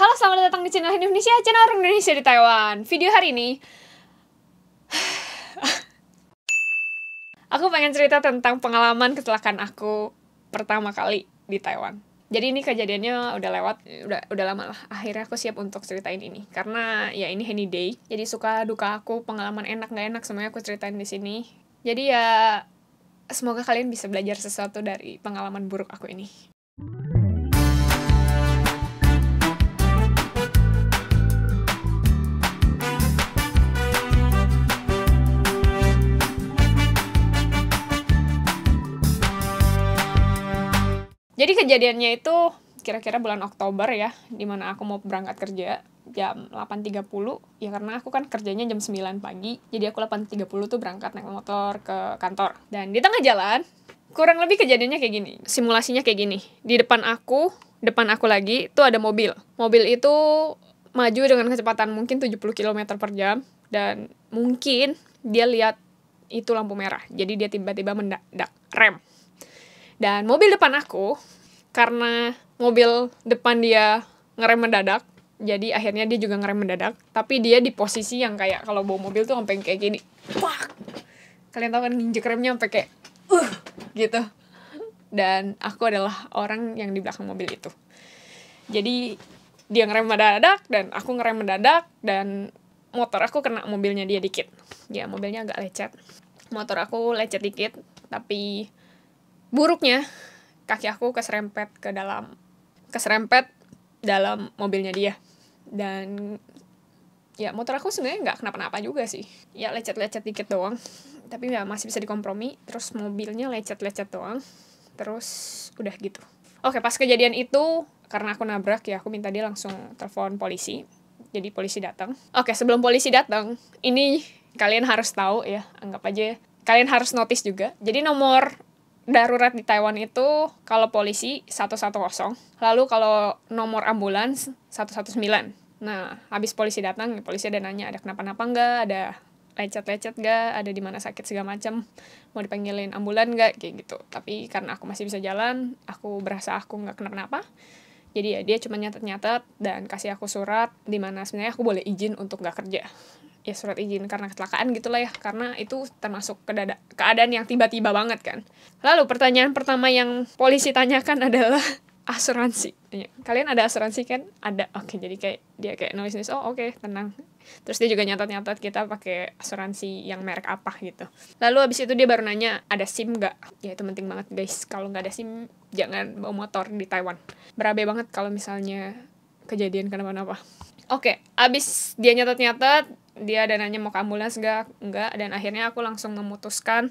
Halo, selamat datang di channel Indonesia, channel orang Indonesia di Taiwan. Video hari ini aku pengen cerita tentang pengalaman kecelakaan aku pertama kali di Taiwan. Jadi ini kejadiannya udah lewat, udah lama lah. Akhirnya aku siap untuk ceritain ini karena ya ini Henny Day. Jadi suka duka aku, pengalaman enak gak enak semuanya aku ceritain di sini. Jadi ya semoga kalian bisa belajar sesuatu dari pengalaman buruk aku ini. Jadi kejadiannya itu kira-kira bulan Oktober ya, dimana aku mau berangkat kerja jam 8.30, ya karena aku kan kerjanya jam 9 pagi, jadi aku 8.30 tuh berangkat naik motor ke kantor. Dan di tengah jalan, kurang lebih kejadiannya kayak gini, simulasinya kayak gini. Di depan aku lagi, tuh ada mobil. Mobil itu maju dengan kecepatan mungkin 70 km per jam, dan mungkin dia lihat itu lampu merah, jadi dia tiba-tiba mendadak rem. Dan mobil depan aku, karena mobil depan dia ngerem mendadak, jadi akhirnya dia juga ngerem mendadak. Tapi dia di posisi yang kayak kalau bawa mobil tuh sampai kayak gini. Wah! Kalian tahu kan nginjek remnya sampai kayak gitu. Dan aku adalah orang yang di belakang mobil itu. Jadi dia ngerem mendadak dan aku ngerem mendadak dan motor aku kena mobilnya dia dikit. Ya mobilnya agak lecet. Motor aku lecet dikit, tapi buruknya, kaki aku keserempet dalam mobilnya dia. Dan ya motor aku sebenarnya nggak kenapa-napa juga sih. Ya lecet-lecet dikit doang. Tapi ya masih bisa dikompromi. Terus mobilnya lecet-lecet doang. Terus udah gitu. Oke, pas kejadian itu, karena aku nabrak ya, aku minta dia langsung telepon polisi. Jadi polisi datang. Oke, sebelum polisi datang, ini kalian harus tahu ya, anggap aja kalian harus notice juga. Jadi nomor darurat di Taiwan itu kalau polisi 110, lalu kalau nomor ambulans 119. Nah, habis polisi datang, polisi ada nanya ada kenapa-napa nggak, ada lecet-lecet nggak, ada di mana sakit segala macam, mau dipanggilin ambulan nggak, kayak gitu. Tapi karena aku masih bisa jalan, aku berasa aku nggak kenapa-napa. Jadi ya dia cuma nyatet-nyatet dan kasih aku surat di mana sebenarnya aku boleh izin untuk nggak kerja. Ya surat izin karena kecelakaan gitulah ya, karena itu termasuk keadaan yang tiba-tiba banget kan. Lalu pertanyaan pertama yang polisi tanyakan adalah asuransi. Kalian ada asuransi kan? Ada. Oke, jadi kayak dia kayak nulis, oh oke, tenang. Terus dia juga nyatat kita pakai asuransi yang merek apa gitu. Lalu abis itu dia baru nanya ada SIM nggak? Ya itu penting banget guys, kalau nggak ada SIM jangan bawa motor di Taiwan. Berabe banget kalau misalnya kejadian kenapa-napa. Oke, abis dia nyatat-nyatat, dia ada nanya mau ke ambulans enggak, dan akhirnya aku langsung memutuskan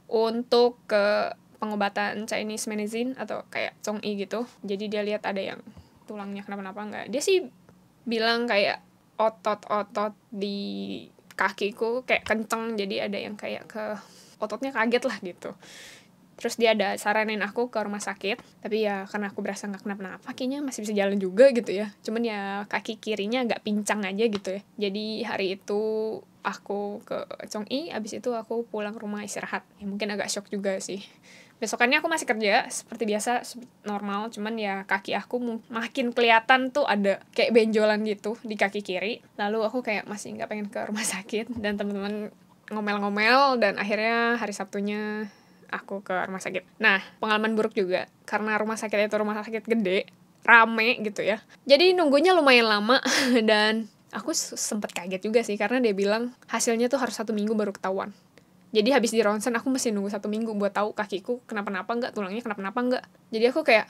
untuk ke pengobatan Chinese medicine atau kayak Zhongyi gitu. Jadi dia lihat ada yang tulangnya kenapa-napa enggak. Dia sih bilang kayak otot-otot di kakiku kayak kenceng, jadi ada yang kayak ke ototnya kaget lah gitu. Terus dia ada saranin aku ke rumah sakit. Tapi ya karena aku berasa gak kenapa-napa, kayaknya masih bisa jalan juga gitu ya. Cuman ya kaki kirinya agak pincang aja gitu ya. Jadi hari itu aku ke Zhongyi, abis itu aku pulang rumah istirahat. Ya mungkin agak shock juga sih. Besokannya aku masih kerja seperti biasa, normal. Cuman ya kaki aku makin kelihatan tuh ada kayak benjolan gitu di kaki kiri. Lalu aku kayak masih gak pengen ke rumah sakit. Dan teman-teman ngomel-ngomel, dan akhirnya hari Sabtunya aku ke rumah sakit. Nah, pengalaman buruk juga, karena rumah sakit itu rumah sakit gede, rame gitu ya. Jadi nunggunya lumayan lama, dan aku sempet kaget juga sih, karena dia bilang hasilnya tuh harus 1 minggu baru ketahuan. Jadi habis di ronsen, aku mesti nunggu 1 minggu buat tahu kakiku kenapa-napa nggak, tulangnya kenapa-napa nggak. Jadi aku kayak,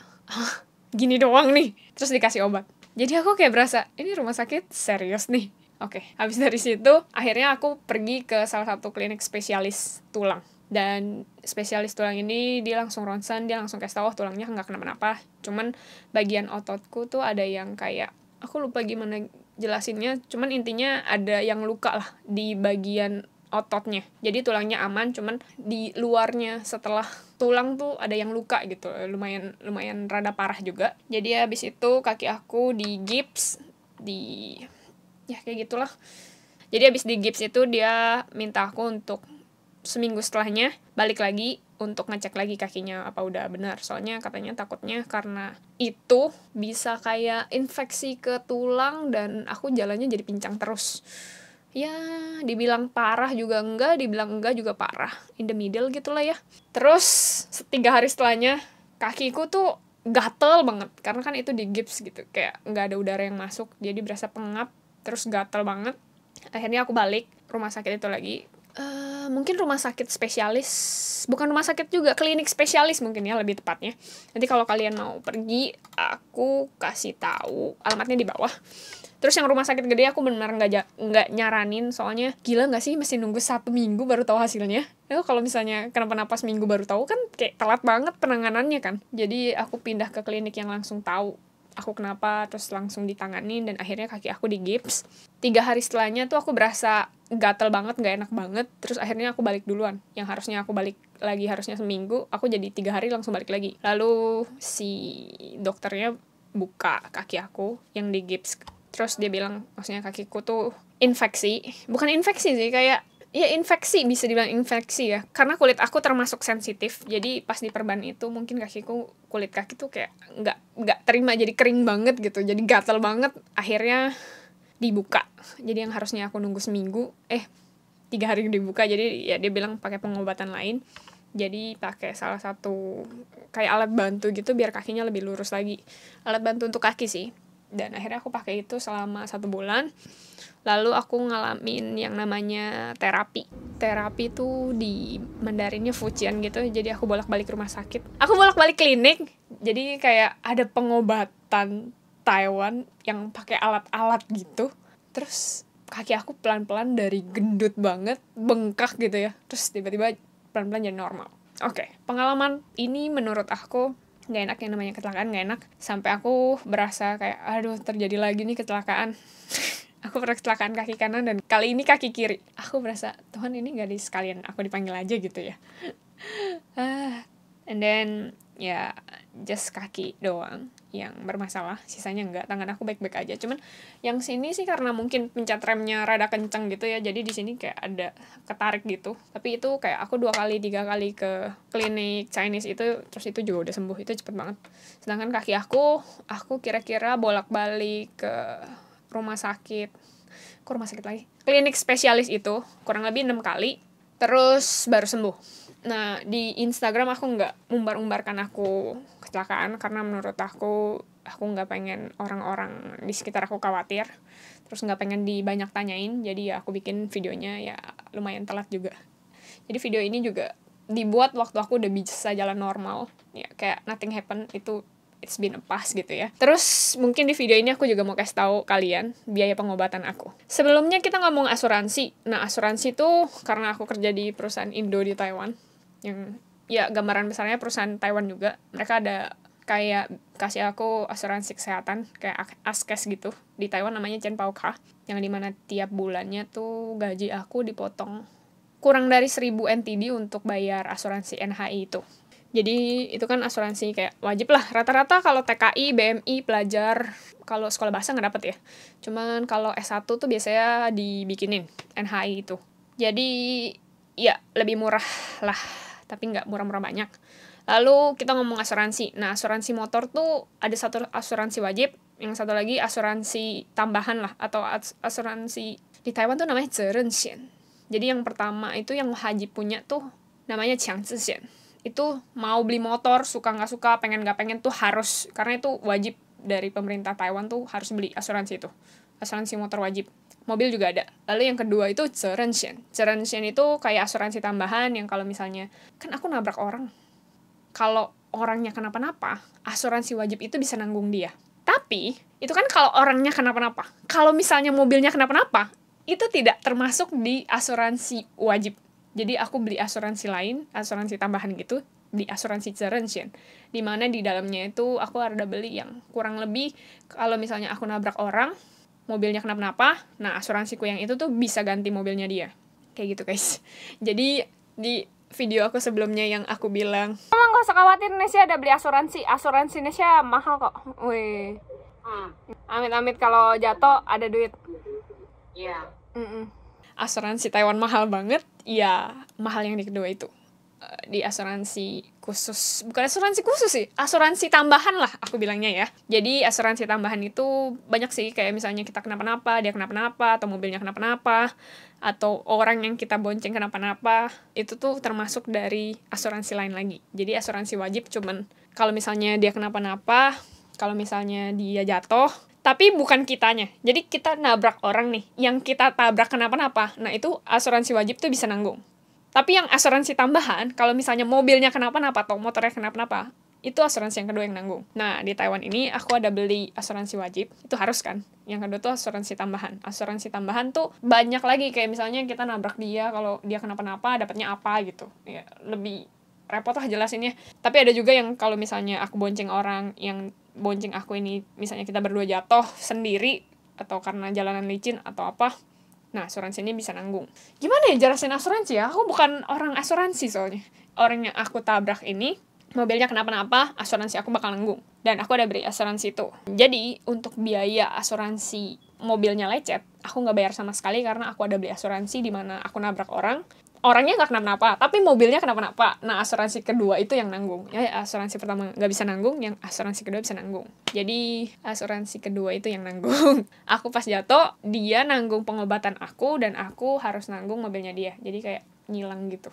gini doang nih, terus dikasih obat. Jadi aku kayak berasa, ini rumah sakit serius nih. Oke, habis dari situ, akhirnya aku pergi ke salah satu klinik spesialis tulang. Dan spesialis tulang ini dia langsung ronsen, dia langsung kasih tahu tulangnya nggak kenapa-napa. Cuman bagian ototku tuh ada yang kayak, aku lupa gimana jelasinnya, cuman intinya ada yang luka lah di bagian ototnya. Jadi tulangnya aman, cuman di luarnya setelah tulang tuh ada yang luka gitu, lumayan rada parah juga. Jadi habis itu kaki aku di gips, ya kayak gitulah. Jadi habis di gips itu dia minta aku untuk seminggu setelahnya balik lagi untuk ngecek lagi kakinya apa udah benar. Soalnya katanya takutnya karena itu bisa kayak infeksi ke tulang dan aku jalannya jadi pincang terus. Ya, dibilang parah juga enggak, dibilang enggak juga parah. In the middle gitu lah ya. Terus 3 hari setelahnya kakiku tuh gatel banget karena kan itu di gips gitu, kayak nggak ada udara yang masuk, jadi berasa pengap, terus gatel banget. Akhirnya aku balik rumah sakit itu lagi. Mungkin rumah sakit spesialis, bukan rumah sakit juga, klinik spesialis mungkin ya lebih tepatnya. Nanti kalau kalian mau pergi, aku kasih tahu alamatnya di bawah. Terus yang rumah sakit gede aku benar nggak nyaranin, soalnya gila nggak sih mesti nunggu 1 minggu baru tahu hasilnya. Kalau misalnya kenapa-napa seminggu baru tahu kan kayak telat banget penanganannya kan. Jadi aku pindah ke klinik yang langsung tahu aku kenapa, terus langsung ditanganin, dan akhirnya kaki aku digips. 3 hari setelahnya tuh aku berasa gatel banget, gak enak banget. Terus akhirnya aku balik duluan. Yang harusnya aku balik lagi harusnya seminggu, aku jadi 3 hari langsung balik lagi. Lalu si dokternya buka kaki aku yang digips. Terus dia bilang, maksudnya kakiku tuh infeksi. Bukan infeksi sih, kayak ya infeksi, bisa dibilang infeksi ya, karena kulit aku termasuk sensitif. Jadi pas diperban itu mungkin kulit kaki tuh kayak nggak terima, jadi kering banget gitu, jadi gatal banget. Akhirnya dibuka, jadi yang harusnya aku nunggu seminggu 3 hari dibuka. Jadi ya dia bilang pakai pengobatan lain, jadi pakai salah satu kayak alat bantu gitu biar kakinya lebih lurus lagi, alat bantu untuk kaki sih. Dan akhirnya aku pakai itu selama 1 bulan. Lalu aku ngalamin yang namanya terapi. Terapi tuh di Mandarinnya Fujian gitu. Jadi aku bolak-balik rumah sakit. Aku bolak-balik klinik. Jadi kayak ada pengobatan Taiwan yang pakai alat-alat gitu. Terus kaki aku pelan-pelan dari gendut banget, bengkak gitu ya. Terus tiba-tiba pelan-pelan jadi normal. Oke, pengalaman ini menurut aku gak enak, yang namanya kecelakaan gak enak. Sampai aku berasa kayak, aduh terjadi lagi nih kecelakaan. Aku pernah kecelakaan kaki kanan dan kali ini kaki kiri. Aku berasa, Tuhan ini gak sekalian aku dipanggil aja gitu ya. And then ya just kaki doang yang bermasalah, sisanya enggak. Tangan aku baik-baik aja. Cuman yang sini sih karena mungkin pencet remnya rada kenceng gitu ya, jadi di sini kayak ada ketarik gitu. Tapi itu kayak aku 2 kali 3 kali ke klinik Chinese itu, terus itu juga udah sembuh. Itu cepet banget. Sedangkan kaki aku kira-kira bolak-balik ke rumah sakit lagi, klinik spesialis itu kurang lebih 6 kali, terus baru sembuh. Nah, di Instagram aku nggak umbar-umbarkan aku kecelakaan karena menurut aku nggak pengen orang-orang di sekitar aku khawatir, terus nggak pengen dibanyak tanyain. Jadi ya aku bikin videonya ya lumayan telat juga. Jadi video ini juga dibuat waktu aku udah bisa jalan normal ya, kayak nothing happen, itu it's been a past gitu ya. Terus mungkin di video ini aku juga mau kasih tahu kalian biaya pengobatan aku. Sebelumnya kita ngomong asuransi. Nah, asuransi tuh karena aku kerja di perusahaan Indo di Taiwan, yang ya gambaran besarnya perusahaan Taiwan juga. Mereka ada kayak kasih aku asuransi kesehatan kayak Askes gitu. Di Taiwan namanya Chenpao-ka, yang dimana tiap bulannya tuh gaji aku dipotong kurang dari 1.000 NTD untuk bayar asuransi NHI itu. Jadi itu kan asuransi kayak wajib lah. Rata-rata kalau TKI, BMI, pelajar, kalau sekolah bahasa nggak dapet ya. Cuman kalau S1 tuh biasanya dibikinin NHI itu. Jadi ya lebih murah lah, tapi nggak murah-murah banyak. Lalu kita ngomong asuransi. Nah, asuransi motor tuh ada satu asuransi wajib, yang satu lagi asuransi tambahan lah, atau asuransi di Taiwan tuh namanya Zherenxian. Jadi yang pertama itu yang wajib punya tuh namanya Qiangzixian. Itu mau beli motor, suka nggak suka, pengen nggak pengen tuh harus, karena itu wajib dari pemerintah Taiwan tuh harus beli asuransi itu. Asuransi motor wajib. Mobil juga ada. Lalu yang kedua itu Zherenxian. Zherenxian itu kayak asuransi tambahan yang kalau misalnya, kan aku nabrak orang, kalau orangnya kenapa-napa, asuransi wajib itu bisa nanggung dia. Tapi, itu kan kalau orangnya kenapa-napa. Kalau misalnya mobilnya kenapa-napa, itu tidak termasuk di asuransi wajib. Jadi aku beli asuransi lain, asuransi tambahan gitu, di asuransi Zherenxian. Dimana di dalamnya itu aku ada beli yang kurang lebih, kalau misalnya aku nabrak orang, mobilnya kenapa-napa, nah asuransiku yang itu tuh bisa ganti mobilnya dia. Kayak gitu guys. Jadi di video aku sebelumnya yang aku bilang, "Mama gak usah khawatir, Nesya ada beli asuransi. Asuransi Nesya mahal kok." Wih. Amit-amit kalau jatuh ada duit. Iya. asuransi Taiwan mahal banget, ya mahal yang di kedua itu. Di asuransi khusus, bukan asuransi khusus sih, asuransi tambahan lah aku bilangnya ya. Jadi asuransi tambahan itu banyak sih, kayak misalnya kita kenapa-napa, dia kenapa-napa, atau mobilnya kenapa-napa, atau orang yang kita bonceng kenapa-napa, itu tuh termasuk dari asuransi lain lagi. Jadi asuransi wajib cuman kalau misalnya dia kenapa-napa, kalau misalnya dia jatuh, tapi bukan kitanya. Jadi kita nabrak orang nih, yang kita tabrak kenapa-napa, nah itu asuransi wajib tuh bisa nanggung. Tapi yang asuransi tambahan, kalau misalnya mobilnya kenapa-napa atau motornya kenapa-napa, itu asuransi yang kedua yang nanggung. Nah, di Taiwan ini aku ada beli asuransi wajib, itu harus kan. Yang kedua tuh asuransi tambahan. Asuransi tambahan tuh banyak lagi, kayak misalnya kita nabrak dia, kalau dia kenapa-napa dapatnya apa gitu. Ya, lebih repot lah jelasinnya. Tapi ada juga yang kalau misalnya aku bonceng orang, yang bonceng aku ini, misalnya kita berdua jatuh sendiri, atau karena jalanan licin atau apa, nah, asuransi ini bisa nanggung. Gimana ya jelasin asuransi ya? Aku bukan orang asuransi soalnya. Orang yang aku tabrak ini, mobilnya kenapa-napa, asuransi aku bakal nanggung. Dan aku ada beri asuransi itu. Jadi, untuk biaya asuransi mobilnya lecet, aku nggak bayar sama sekali karena aku ada beli asuransi di mana aku nabrak orang. Orangnya nggak kenapa-napa, tapi mobilnya kenapa-napa. Nah, asuransi kedua itu yang nanggung. Ya, asuransi pertama nggak bisa nanggung, yang asuransi kedua bisa nanggung. Jadi, asuransi kedua itu yang nanggung. Aku pas jatuh, dia nanggung pengobatan aku, dan aku harus nanggung mobilnya dia. Jadi kayak ngilang gitu.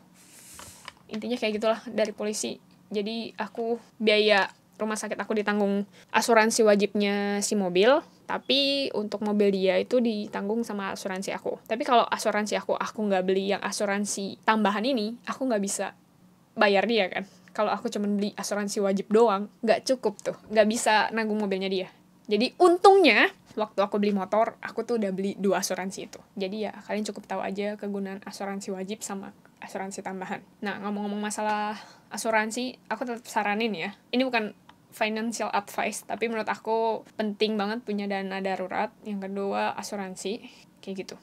Intinya kayak gitulah dari polisi. Jadi, aku biaya rumah sakit aku ditanggung asuransi wajibnya si mobil, tapi untuk mobil dia itu ditanggung sama asuransi aku. Tapi kalau asuransi aku nggak beli yang asuransi tambahan ini, aku nggak bisa bayar dia kan. Kalau aku cuma beli asuransi wajib doang, nggak cukup tuh, nggak bisa nanggung mobilnya dia. Jadi untungnya, waktu aku beli motor, aku tuh udah beli 2 asuransi itu. Jadi ya, kalian cukup tahu aja kegunaan asuransi wajib sama asuransi tambahan. Nah, ngomong-ngomong masalah asuransi, aku tetap saranin ya. Ini bukan financial advice, tapi menurut aku penting banget punya dana darurat. Yang kedua, asuransi. Kayak gitu.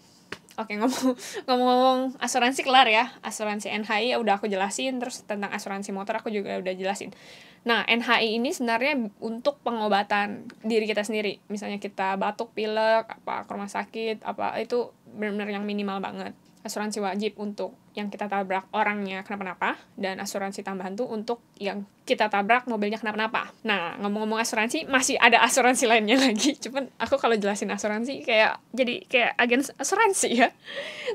Oke, ngomong-ngomong asuransi kelar ya. Asuransi NHI udah aku jelasin, terus tentang asuransi motor aku juga udah jelasin. Nah, NHI ini sebenarnya untuk pengobatan diri kita sendiri. Misalnya kita batuk, pilek, apa ke rumah sakit, apa itu benar-benar yang minimal banget. Asuransi wajib untuk yang kita tabrak orangnya kenapa-napa, dan asuransi tambahan tuh untuk yang kita tabrak mobilnya kenapa-napa. Nah, ngomong-ngomong asuransi, masih ada asuransi lainnya lagi. Cuman aku kalau jelasin asuransi jadi kayak agen asuransi ya.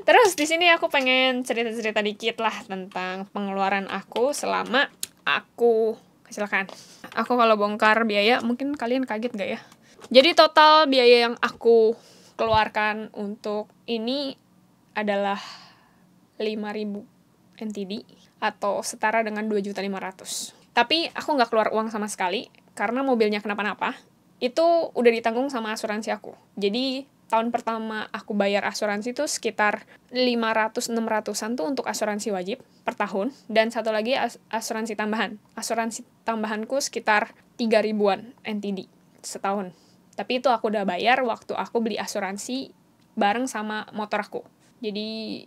Terus di sini aku pengen cerita-cerita dikit lah tentang pengeluaran aku selama aku kecelakaan. Aku kalau bongkar biaya, mungkin kalian kaget gak ya? Jadi total biaya yang aku keluarkan untuk ini adalah 5.000 NTD atau setara dengan 2.500.000. Tapi aku nggak keluar uang sama sekali karena mobilnya kenapa-napa. Itu udah ditanggung sama asuransi aku. Jadi tahun pertama aku bayar asuransi itu sekitar 500-600an tuh untuk asuransi wajib per tahun, dan satu lagi asuransi tambahan. Asuransi tambahanku sekitar 3.000-an NTD setahun. Tapi itu aku udah bayar waktu aku beli asuransi bareng sama motor aku. Jadi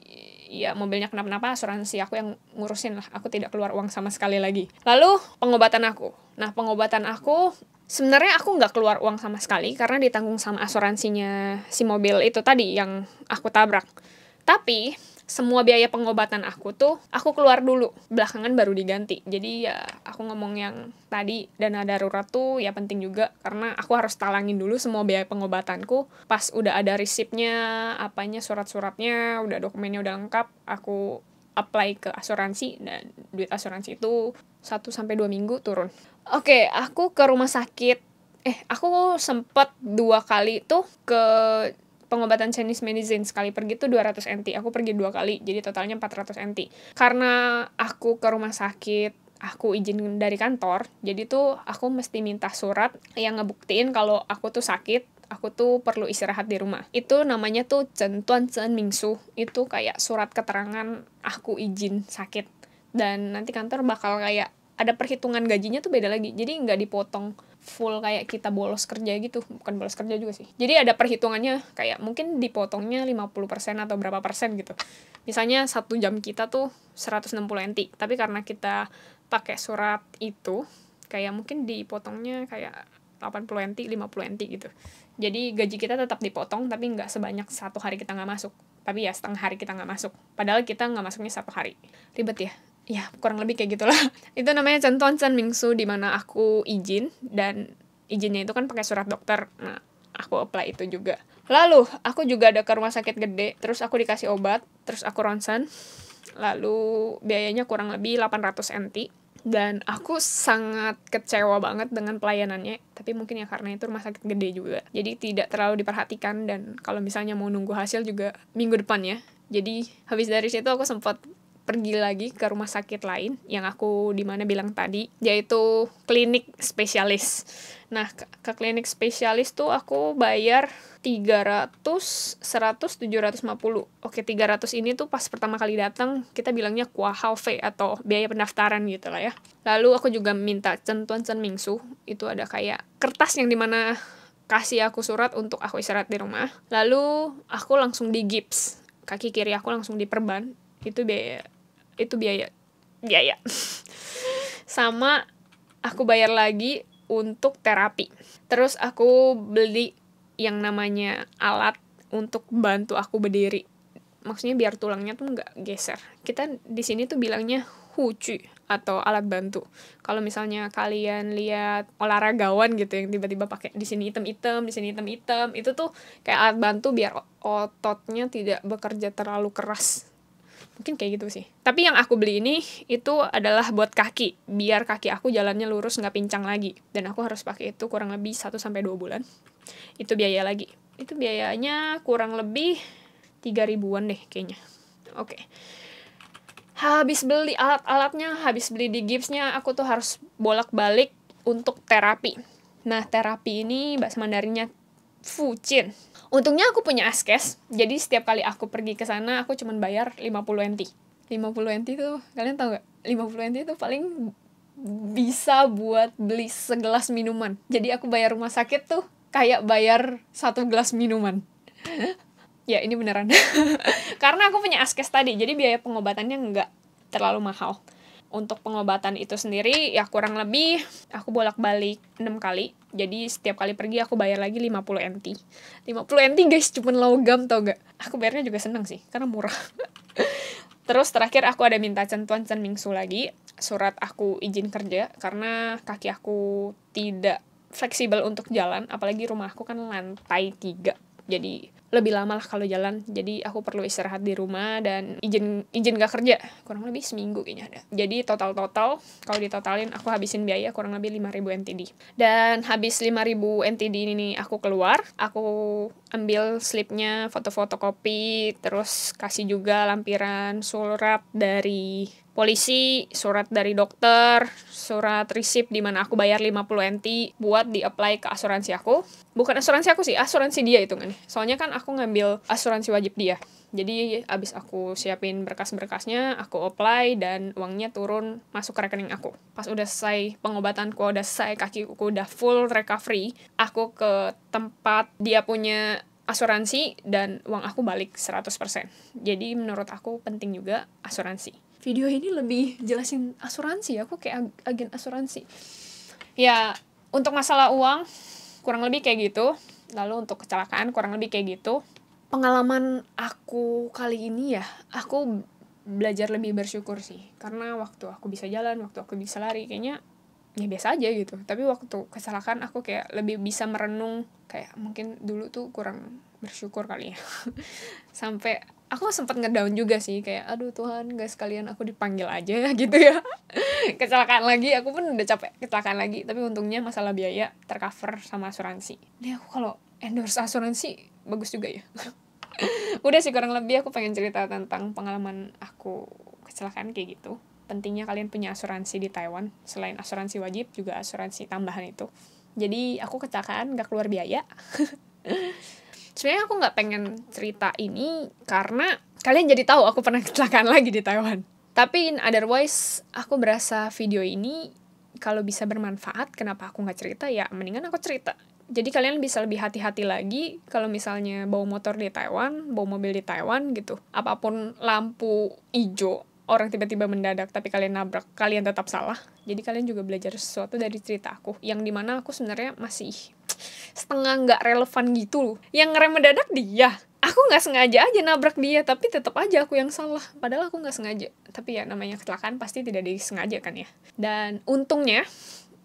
ya mobilnya kenapa-napa asuransi aku yang ngurusin lah. Aku tidak keluar uang sama sekali lagi. Lalu pengobatan aku. Nah, pengobatan aku sebenarnya aku nggak keluar uang sama sekali karena ditanggung sama asuransinya si mobil itu tadi yang aku tabrak. Tapi semua biaya pengobatan aku tuh aku keluar dulu, belakangan baru diganti. Jadi ya aku ngomong yang tadi, dana darurat tuh ya penting juga karena aku harus talangin dulu semua biaya pengobatanku. Pas udah ada resipnya, apanya, surat-suratnya, udah dokumennya udah lengkap, aku apply ke asuransi, dan duit asuransi itu 1-2 minggu turun. Oke, aku ke rumah sakit. Aku sempet 2 kali tuh ke pengobatan Chinese medicine. Sekali pergi tuh 200 NT. Aku pergi 2 kali, jadi totalnya 400 NT. Karena aku ke rumah sakit, aku izin dari kantor, jadi tuh aku mesti minta surat yang ngebuktiin kalau aku tuh sakit, aku tuh perlu istirahat di rumah. Itu namanya tuh Centuan Cen Mingsu. Itu kayak surat keterangan aku izin sakit. Dan nanti kantor bakal kayak ada perhitungan gajinya tuh beda lagi. Jadi nggak dipotong full kayak kita bolos kerja gitu. Bukan bolos kerja juga sih. Jadi ada perhitungannya kayak mungkin dipotongnya 50% atau berapa persen gitu. Misalnya 1 jam kita tuh 160 NT. Tapi karena kita pakai surat itu, kayak mungkin dipotongnya kayak 80 NT, 50 NT gitu. Jadi gaji kita tetap dipotong, tapi nggak sebanyak 1 hari kita nggak masuk. tapi ya setengah hari kita nggak masuk, padahal kita nggak masuknya 1 hari. Ribet ya. Ya kurang lebih kayak gitulah. Itu namanya Centuan Sen Mingsu, di mana aku izin, dan izinnya itu kan pakai surat dokter. Nah, aku apply itu juga. Lalu aku juga ada ke rumah sakit gede, terus aku dikasih obat, terus aku ronsen. Lalu biayanya kurang lebih 800 NT. Dan aku sangat kecewa banget dengan pelayanannya, tapi mungkin ya karena itu rumah sakit gede juga, jadi tidak terlalu diperhatikan, dan kalau misalnya mau nunggu hasil juga minggu depan ya. Jadi habis dari situ aku sempat pergi lagi ke rumah sakit lain yang aku dimana bilang tadi, yaitu klinik spesialis. Nah, ke klinik spesialis tuh aku bayar 300, 100, 750. Oke, 300 ini tuh pas pertama kali datang kita bilangnya kuahao fee atau biaya pendaftaran gitu lah ya. Lalu aku juga minta Centuan Sen Mingsu, itu ada kayak kertas yang dimana kasih aku surat untuk aku istirahat di rumah. Lalu aku langsung digips, kaki kiri aku langsung diperban. Itu biaya sama aku bayar lagi untuk terapi. Terus aku beli yang namanya alat untuk bantu aku berdiri, maksudnya biar tulangnya tuh nggak geser. Kita di sini tuh bilangnya hucu atau alat bantu. Kalau misalnya kalian lihat olahragawan gitu yang tiba-tiba pakai di sini hitam-hitam, di sini hitam-hitam, itu tuh kayak alat bantu biar ototnya tidak bekerja terlalu keras. Mungkin kayak gitu sih. Tapi yang aku beli ini itu adalah buat kaki, biar kaki aku jalannya lurus, nggak pincang lagi. Dan aku harus pakai itu kurang lebih 1-2 bulan. Itu biaya lagi. Itu biayanya kurang lebih 3.000-an deh kayaknya. Oke. Habis beli alat-alatnya, habis beli di gipsnya, aku tuh harus bolak-balik untuk terapi. Nah, terapi ini bahasa Mandarinnya Fucin. Untungnya aku punya askes, jadi setiap kali aku pergi ke sana aku cuma bayar 50 NT. 50 NT tuh, kalian tahu gak? 50 NT tuh paling bisa buat beli segelas minuman. Jadi aku bayar rumah sakit tuh kayak bayar 1 gelas minuman. Ya, ini beneran. Karena aku punya askes tadi, jadi biaya pengobatannya nggak terlalu mahal. Untuk pengobatan itu sendiri, ya kurang lebih aku bolak-balik 6 kali. Jadi setiap kali pergi aku bayar lagi 50 NT. 50 NT guys, cuman logam tau gak? Aku bayarnya juga seneng sih, karena murah. Terus terakhir aku ada minta Centuan Sen Mingsu lagi, surat aku izin kerja, karena kaki aku tidak fleksibel untuk jalan, apalagi rumah aku kan lantai 3. Jadi lebih lama lah kalau jalan, jadi aku perlu istirahat di rumah dan izin gak kerja kurang lebih seminggu kayaknya ada. Jadi total kalau ditotalin aku habisin biaya kurang lebih 5.000 NTD. Dan habis 5.000 NTD ini aku keluar, aku ambil slipnya, foto-foto kopi, terus kasih juga lampiran surat dari polisi, surat dari dokter, surat resip di mana aku bayar 50 NT buat di-apply ke asuransi aku. Bukan asuransi aku sih, asuransi dia itu kan. Soalnya kan aku ngambil asuransi wajib dia. Jadi abis aku siapin berkas-berkasnya, aku apply dan uangnya turun masuk ke rekening aku. Pas udah selesai pengobatanku, udah selesai, kakiku udah full recovery, aku ke tempat dia punya asuransi dan uang aku balik 100%. Jadi menurut aku penting juga asuransi. Video ini lebih jelasin asuransi, aku kayak agen asuransi. Ya, untuk masalah uang kurang lebih kayak gitu. Lalu untuk kecelakaan kurang lebih kayak gitu. Pengalaman aku kali ini ya, aku belajar lebih bersyukur sih. Karena waktu aku bisa jalan, waktu aku bisa lari, kayaknya ya biasa aja gitu. Tapi waktu kecelakaan aku kayak lebih bisa merenung, kayak mungkin dulu tuh kurang bersyukur kali ya. Sampai aku sempat ngedown juga sih, kayak aduh Tuhan, gak sekalian aku dipanggil aja gitu ya. Kecelakaan lagi, aku pun udah capek kecelakaan lagi, tapi untungnya masalah biaya tercover sama asuransi. Ini aku kalau endorse asuransi bagus juga ya. Udah sih kurang lebih aku pengen cerita tentang pengalaman aku kecelakaan kayak gitu. Pentingnya kalian punya asuransi di Taiwan, selain asuransi wajib juga asuransi tambahan itu. Jadi aku kecelakaan gak keluar biaya. Sebenarnya aku nggak pengen cerita ini karena kalian jadi tahu aku pernah kecelakaan lagi di Taiwan. Tapi otherwise aku berasa video ini kalau bisa bermanfaat, kenapa aku nggak cerita ya? Mendingan aku cerita. Jadi kalian bisa lebih hati-hati lagi kalau misalnya bawa motor di Taiwan, bawa mobil di Taiwan gitu. Apapun lampu hijau, orang tiba-tiba mendadak tapi kalian nabrak, kalian tetap salah. Jadi kalian juga belajar sesuatu dari cerita aku, yang dimana aku sebenarnya masih setengah nggak relevan gitu loh. Yang ngerem mendadak dia, aku aku nggak sengaja aja nabrak dia, tapi tetap aja aku yang salah, padahal aku nggak sengaja. Tapi ya namanya kecelakaan pasti tidak disengaja kan ya. Dan untungnya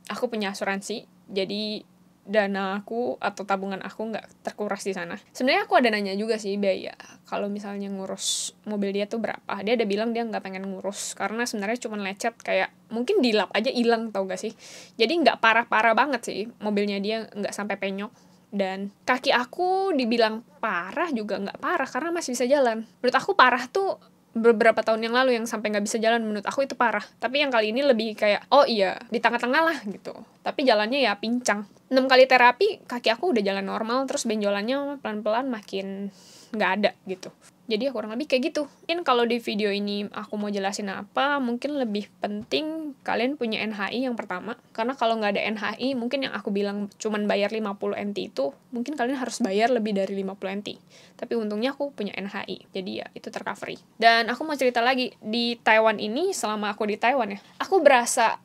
aku punya asuransi, jadi dana aku atau tabungan aku nggak terkuras di sana. Sebenarnya aku ada nanya juga sih biaya kalau misalnya ngurus mobil dia tuh berapa. Dia ada bilang dia nggak pengen ngurus karena sebenarnya cuma lecet, kayak mungkin dilap aja hilang, tau gak sih. Jadi nggak parah-parah banget sih mobilnya, dia nggak sampai penyok. Dan kaki aku dibilang parah juga nggak parah karena masih bisa jalan. Menurut aku parah tuh beberapa tahun yang lalu yang sampai nggak bisa jalan, menurut aku itu parah. Tapi yang kali ini lebih kayak, oh iya, di tengah-tengah lah gitu. Tapi jalannya ya pincang. 6 kali terapi, kaki aku udah jalan normal, terus benjolannya pelan-pelan makin nggak ada gitu. Jadi ya kurang lebih kayak gitu. Mungkin kalau di video ini aku mau jelasin apa, mungkin lebih penting kalian punya NHI yang pertama. Karena kalau nggak ada NHI, mungkin yang aku bilang cuman bayar 50 NT itu, mungkin kalian harus bayar lebih dari 50 NT. Tapi untungnya aku punya NHI, jadi ya itu tercovery. Dan aku mau cerita lagi, di Taiwan ini, selama aku di Taiwan ya, aku berasa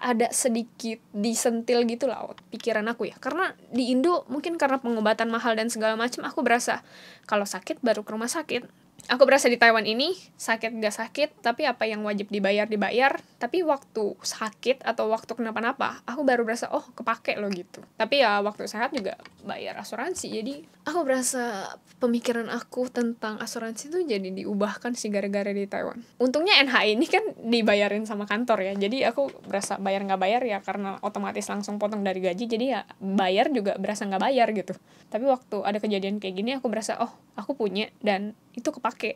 ada sedikit disentil gitu lah pikiran aku ya. Karena di Indo, mungkin karena pengobatan mahal dan segala macam, aku berasa kalau sakit baru ke rumah sakit. Aku berasa di Taiwan ini, sakit gak sakit, tapi apa yang wajib dibayar. Tapi waktu sakit atau waktu kenapa-napa, aku baru berasa, oh kepake loh gitu. Tapi ya waktu sehat juga bayar asuransi. Jadi aku berasa pemikiran aku tentang asuransi tuh jadi diubahkan sih gara-gara di Taiwan. Untungnya NHI ini kan dibayarin sama kantor ya. Jadi aku berasa bayar gak bayar ya karena otomatis langsung potong dari gaji. Jadi ya bayar juga berasa gak bayar gitu. Tapi waktu ada kejadian kayak gini, aku berasa, oh aku punya dan itu kepake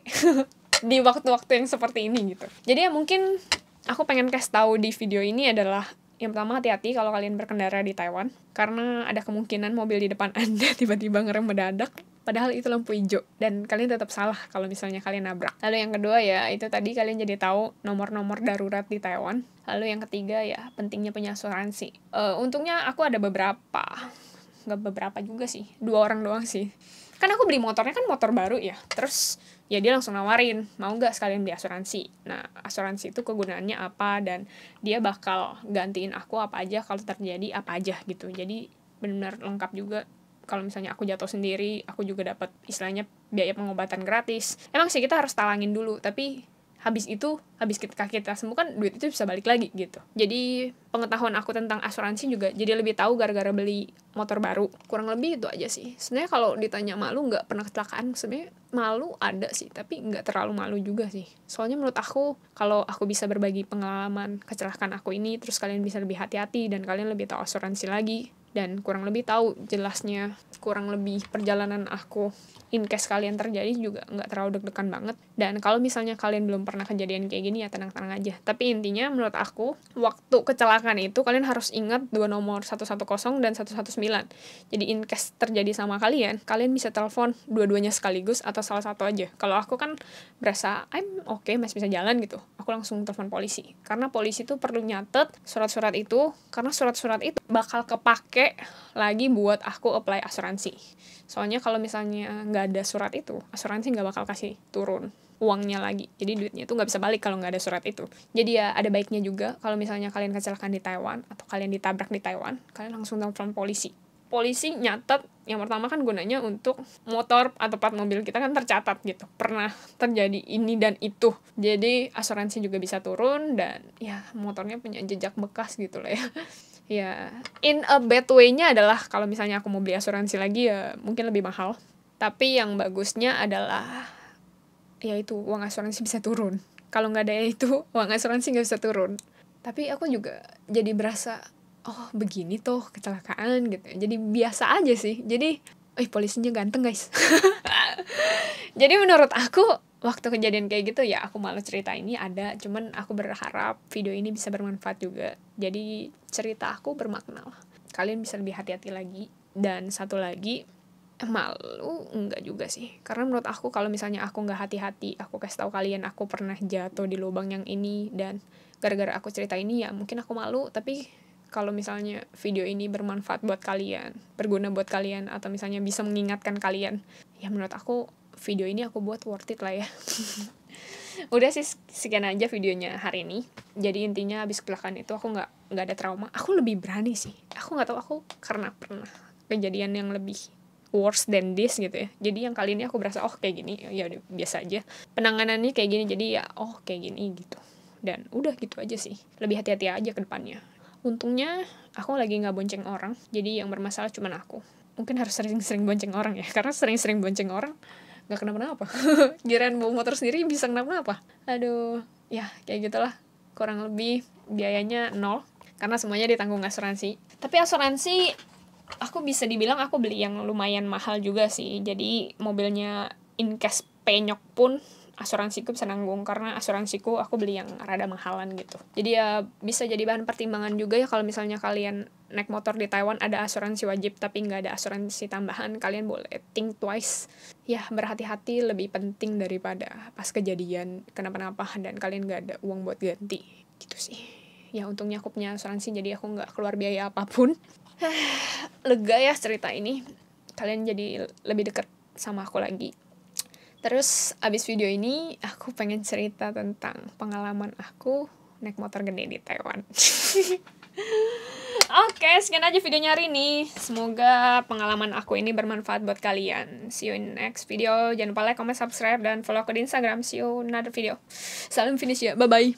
di waktu-waktu yang seperti ini gitu. Jadi ya mungkin aku pengen kasih tahu di video ini adalah, yang pertama, hati-hati kalau kalian berkendara di Taiwan, karena ada kemungkinan mobil di depan Anda tiba-tiba ngerem mendadak, padahal itu lampu hijau, dan kalian tetap salah kalau misalnya kalian nabrak. Lalu yang kedua ya, itu tadi kalian jadi tahu nomor-nomor darurat di Taiwan. Lalu yang ketiga ya, pentingnya punya asuransi. Untungnya aku ada nggak beberapa juga sih, 2 orang doang sih. Kan aku beli motornya kan motor baru ya, terus ya dia langsung nawarin, mau nggak sekalian beli asuransi. Nah, asuransi itu kegunaannya apa, dan dia bakal gantiin aku apa aja kalau terjadi apa aja gitu. Jadi benar lengkap juga. Kalau misalnya aku jatuh sendiri, aku juga dapat istilahnya biaya pengobatan gratis. Emang sih kita harus talangin dulu, tapi habis kita sembuh kan duit itu bisa balik lagi gitu. Jadi pengetahuan aku tentang asuransi juga jadi lebih tahu gara-gara beli motor baru. Kurang lebih itu aja sih. Sebenarnya kalau ditanya malu nggak pernah kecelakaan, sebenarnya malu ada sih, tapi nggak terlalu malu juga sih. Soalnya menurut aku, kalau aku bisa berbagi pengalaman kecelakaan aku ini, terus kalian bisa lebih hati-hati dan kalian lebih tahu asuransi lagi, dan kurang lebih tahu jelasnya kurang lebih perjalanan aku in case kalian terjadi juga nggak terlalu deg-degan banget. Dan kalau misalnya kalian belum pernah kejadian kayak gini ya tenang-tenang aja. Tapi intinya menurut aku, waktu kecelakaan itu kalian harus ingat 2 nomor, 110 dan 119. Jadi in case terjadi sama kalian bisa telepon dua-duanya sekaligus atau salah satu aja. Kalau aku kan berasa I'm okay, masih bisa jalan gitu, aku langsung telepon polisi. Karena polisi tuh perlu nyatet surat-surat itu, karena surat-surat itu bakal kepake lagi buat aku apply asuransi. Soalnya kalau misalnya nggak ada surat itu, asuransi nggak bakal kasih turun uangnya lagi. Jadi duitnya itu nggak bisa balik kalau nggak ada surat itu. Jadi ya ada baiknya juga kalau misalnya kalian kecelakaan di Taiwan atau kalian ditabrak di Taiwan, kalian langsung telepon polisi. Polisi nyatet, yang pertama kan gunanya untuk motor atau plat mobil kita kan tercatat gitu, pernah terjadi ini dan itu. Jadi asuransi juga bisa turun, dan ya motornya punya jejak bekas gitu lah ya. Ya, in a bad way-nya adalah kalau misalnya aku mau beli asuransi lagi ya mungkin lebih mahal. Tapi yang bagusnya adalah ya itu, uang asuransi bisa turun. Kalau nggak ada itu, uang asuransi nggak bisa turun. Tapi aku juga jadi berasa, oh begini tuh kecelakaan gitu. Jadi biasa aja sih. Jadi, polisinya ganteng guys. Jadi menurut aku, waktu kejadian kayak gitu ya aku malah cerita ini ada. Cuman aku berharap video ini bisa bermanfaat juga. Jadi cerita aku bermakna lah. Kalian bisa lebih hati-hati lagi. Dan satu lagi, malu enggak juga sih, karena menurut aku kalau misalnya aku nggak hati-hati, aku kasih tahu kalian aku pernah jatuh di lubang yang ini, dan gara-gara aku cerita ini ya mungkin aku malu. Tapi kalau misalnya video ini bermanfaat buat kalian, berguna buat kalian, atau misalnya bisa mengingatkan kalian, ya menurut aku video ini aku buat worth it lah ya. Udah sih, sekian aja videonya hari ini. Jadi intinya habis kecelakaan itu aku nggak ada trauma, aku lebih berani sih. Aku nggak tahu, aku karena pernah kejadian yang lebih worse than this gitu ya. Jadi yang kali ini aku berasa kayak gini ya udah biasa aja, penanganannya kayak gini, jadi ya kayak gini gitu, dan udah gitu aja sih. Lebih hati-hati aja ke depannya. Untungnya aku lagi nggak bonceng orang, jadi yang bermasalah cuma aku. Mungkin harus sering-sering bonceng orang ya, karena sering-sering bonceng orang nggak kenapa-napa. Giliran bawa motor sendiri bisa kenapa-napa. Aduh, ya kayak gitulah. Kurang lebih biayanya 0, karena semuanya ditanggung asuransi. Tapi asuransi aku bisa dibilang aku beli yang lumayan mahal juga sih. Jadi mobilnya in case penyok pun asuransiku bisa nanggung, karena asuransiku aku beli yang rada mahalan gitu. Jadi ya bisa jadi bahan pertimbangan juga ya, kalau misalnya kalian naik motor di Taiwan ada asuransi wajib tapi nggak ada asuransi tambahan, kalian boleh think twice. Ya berhati-hati lebih penting daripada pas kejadian kenapa-napa dan kalian nggak ada uang buat ganti gitu sih. Ya untungnya aku punya asuransi, jadi aku nggak keluar biaya apapun. Lega ya cerita ini, kalian jadi lebih dekat sama aku lagi. Terus abis video ini aku pengen cerita tentang pengalaman aku naik motor gede di Taiwan. Oke, sekian aja videonya hari ini. Semoga pengalaman aku ini bermanfaat buat kalian. See you in next video. Jangan lupa like, comment, subscribe, dan follow aku di Instagram. See you in another video. Salam finish ya, bye-bye.